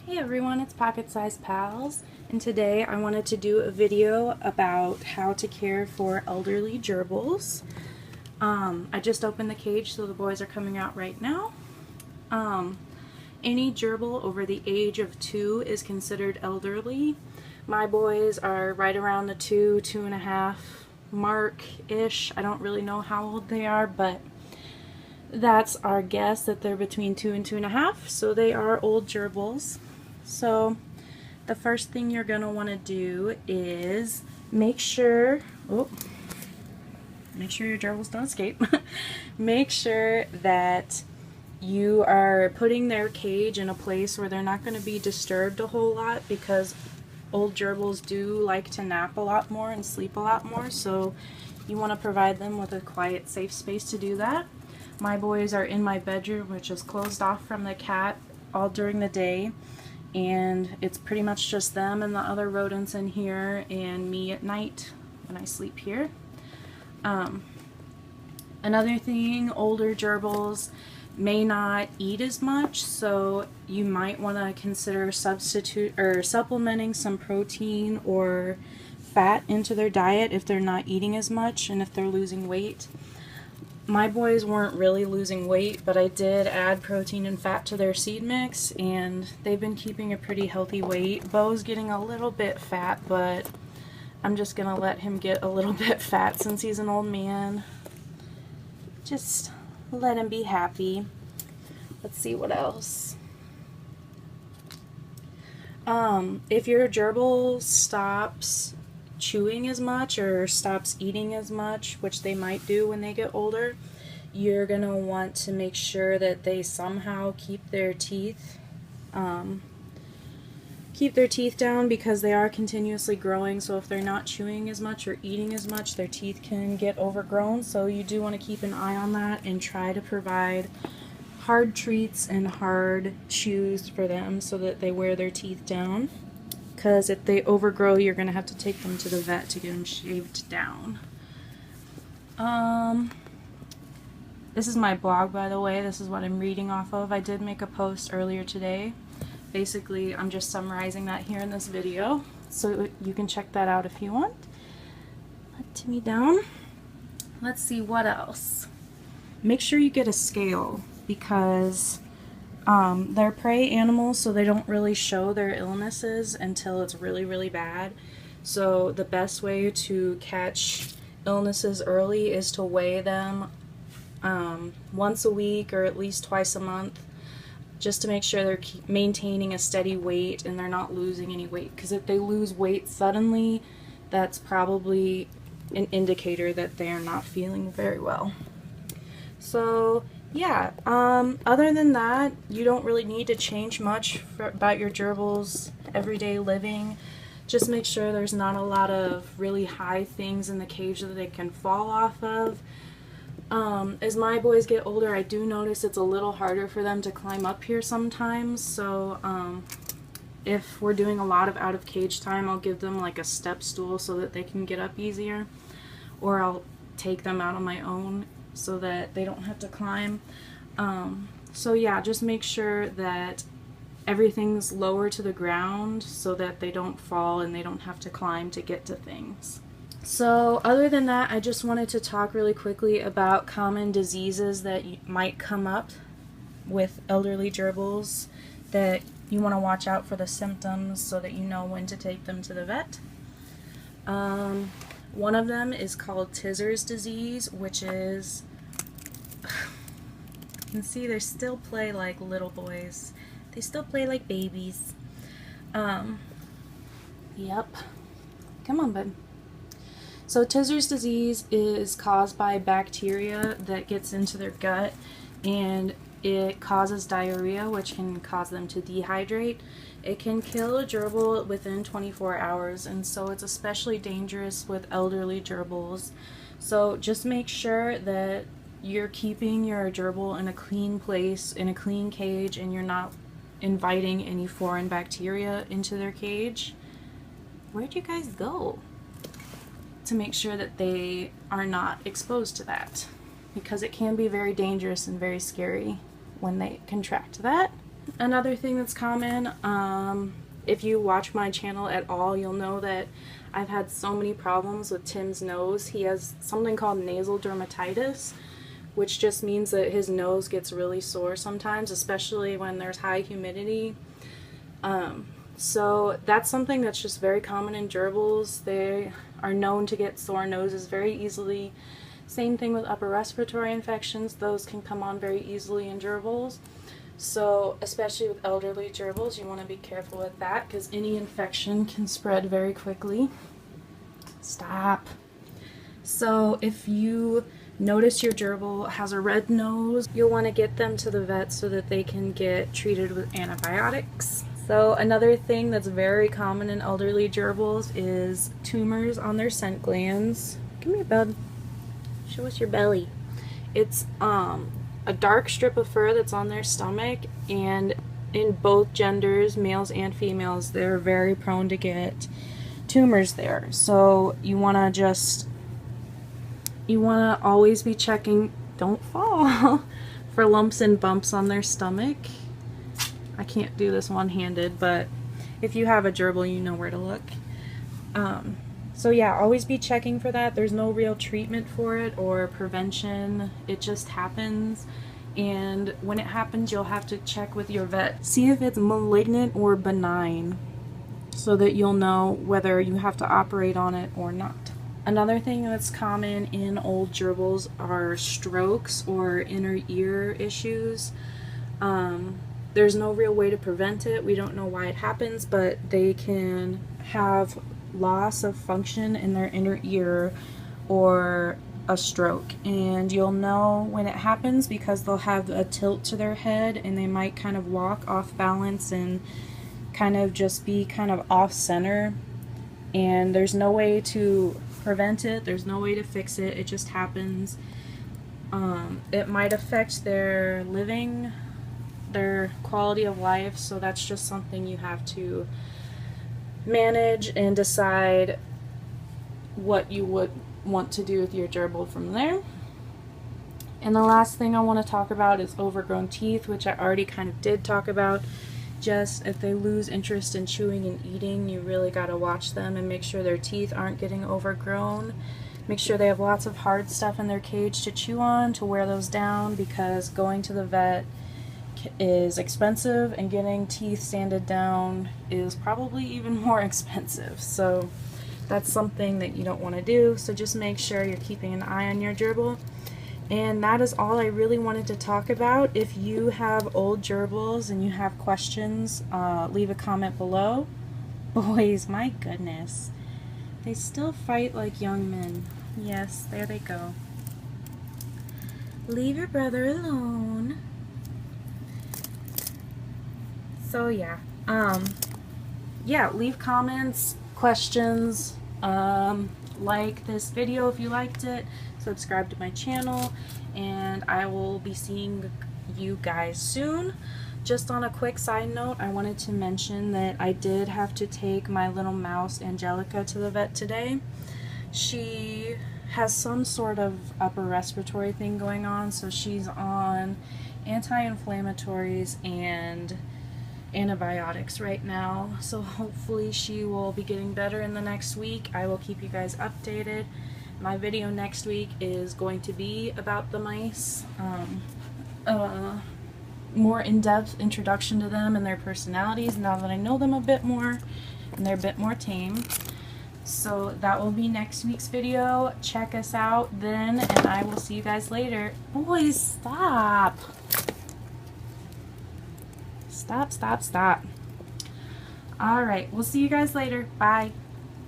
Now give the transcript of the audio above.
Hey everyone, it's Pocket Size Pals, and today I wanted to do a video about how to care for elderly gerbils. I just opened the cage, so the boys are coming out right now. Any gerbil over the age of 2 is considered elderly. My boys are right around the 2.5 mark-ish. I don't really know how old they are, but that's our guess that they're between 2 and 2.5, so they are old gerbils. So the first thing you're going to want to do is make sure your gerbils don't escape. Make sure that you are putting their cage in a place where they're not going to be disturbed a whole lot, because old gerbils do like to nap a lot more and sleep a lot more, so you want to provide them with a quiet, safe space to do that. My boys are in my bedroom, which is closed off from the cat all during the day, and it's pretty much just them and the other rodents in here and me at night when I sleep here. Another thing, older gerbils may not eat as much, so you might want to consider supplementing some protein or fat into their diet if they're not eating as much and if they're losing weight. My boys weren't really losing weight, but I did add protein and fat to their seed mix, and they've been keeping a pretty healthy weight. Bo's getting a little bit fat, but I'm just going to let him get a little bit fat since he's an old man. Just let him be happy. Let's see what else. If your gerbil stops chewing as much or stops eating as much, which they might do when they get older, you're going to want to make sure that they somehow keep their teeth down, because they are continuously growing. So if they're not chewing as much or eating as much, their teeth can get overgrown. So you do want to keep an eye on that and try to provide hard treats and hard chews for them so that they wear their teeth down. Because if they overgrow, you're going to have to take them to the vet to get them shaved down. This is my blog, by the way. This is what I'm reading off of. I did make a post earlier today. Basically, I'm just summarizing that here in this video, so you can check that out if you want. Let Timmy down. Let's see what else. Make sure you get a scale, because they're prey animals, so they don't really show their illnesses until it's really, really bad. So the best way to catch illnesses early is to weigh them once a week or at least twice a month, just to make sure they're maintaining a steady weight and they're not losing any weight. Because if they lose weight suddenly, that's probably an indicator that they are not feeling very well. So yeah, other than that, you don't really need to change much about your gerbils' everyday living. Just make sure there's not a lot of really high things in the cage that they can fall off of. As my boys get older, I do notice it's a little harder for them to climb up here sometimes, so if we're doing a lot of out of cage time, I'll give them like a step stool so that they can get up easier, or I'll take them out on my own so that they don't have to climb. So yeah, just make sure that everything's lower to the ground so that they don't fall and they don't have to climb to get to things. So other than that, I just wanted to talk really quickly about common diseases that might come up with elderly gerbils that you want to watch out for the symptoms so that you know when to take them to the vet. One of them is called Tumors disease, which is, you can see they still play like little boys. They still play like babies. Yep. Come on, bud. So Tumors disease is caused by bacteria that gets into their gut, and it causes diarrhea, which can cause them to dehydrate. It can kill a gerbil within 24 hours, and so it's especially dangerous with elderly gerbils. So just make sure that you're keeping your gerbil in a clean place, in a clean cage, and you're not inviting any foreign bacteria into their cage. Where'd you guys go? To make sure that they are not exposed to that, because it can be very dangerous and very scary when they contract that. another thing that's common, if you watch my channel at all, you'll know that I've had so many problems with Tim's nose. He has something called nasal dermatitis, which just means that his nose gets really sore sometimes, especially when there's high humidity. So that's something that's just very common in gerbils. They are known to get sore noses very easily. Same thing with upper respiratory infections. Those can come on very easily in gerbils. So especially with elderly gerbils, you want to be careful with that because any infection can spread very quickly. Stop. So if you notice your gerbil has a red nose, you'll want to get them to the vet so that they can get treated with antibiotics. So another thing that's very common in elderly gerbils is tumors on their scent glands. Come here, bud. Show us your belly. It's a dark strip of fur that's on their stomach, and in both genders, males and females, they're very prone to get tumors there. So you want to always be checking, don't fall, for lumps and bumps on their stomach. I can't do this one-handed, but if you have a gerbil, you know where to look. So yeah, always be checking for that. There's no real treatment for it or prevention. It just happens. And when it happens, you'll have to check with your vet. See if it's malignant or benign so that you'll know whether you have to operate on it or not. Another thing that's common in old gerbils are strokes or inner ear issues. There's no real way to prevent it. We don't know why it happens, but they can have loss of function in their inner ear or a stroke, and you'll know when it happens because they'll have a tilt to their head and they might kind of walk off balance and kind of just be kind of off center, and there's no way to prevent it, there's no way to fix it, it just happens. It might affect their living, their quality of life, so that's just something you have to manage and decide what you would want to do with your gerbil from there. And the last thing I want to talk about is overgrown teeth, which I already kind of did talk about. Just if they lose interest in chewing and eating, you really got to watch them and make sure their teeth aren't getting overgrown. Make sure they have lots of hard stuff in their cage to chew on, to wear those down, because going to the vet is expensive and getting teeth sanded down is probably even more expensive. So that's something that you don't want to do. So just make sure you're keeping an eye on your gerbil. And that is all I really wanted to talk about. If you have old gerbils and you have questions, leave a comment below. Boys, my goodness, they still fight like young men. Yes, there they go. Leave your brother alone. So yeah, leave comments, questions, like this video if you liked it, subscribe to my channel, and I will be seeing you guys soon. Just on a quick side note, I wanted to mention that I did have to take my little mouse Angelica to the vet today. She has some sort of upper respiratory thing going on, so she's on anti-inflammatories and antibiotics right now, so hopefully she will be getting better in the next week. I will keep you guys updated. My video next week is going to be about the mice, more in-depth introduction to them and their personalities now that I know them a bit more and they're a bit more tame. So that will be next week's video. Check us out then, and I will see you guys later. Boys, stop. Stop. Alright, we'll see you guys later. Bye.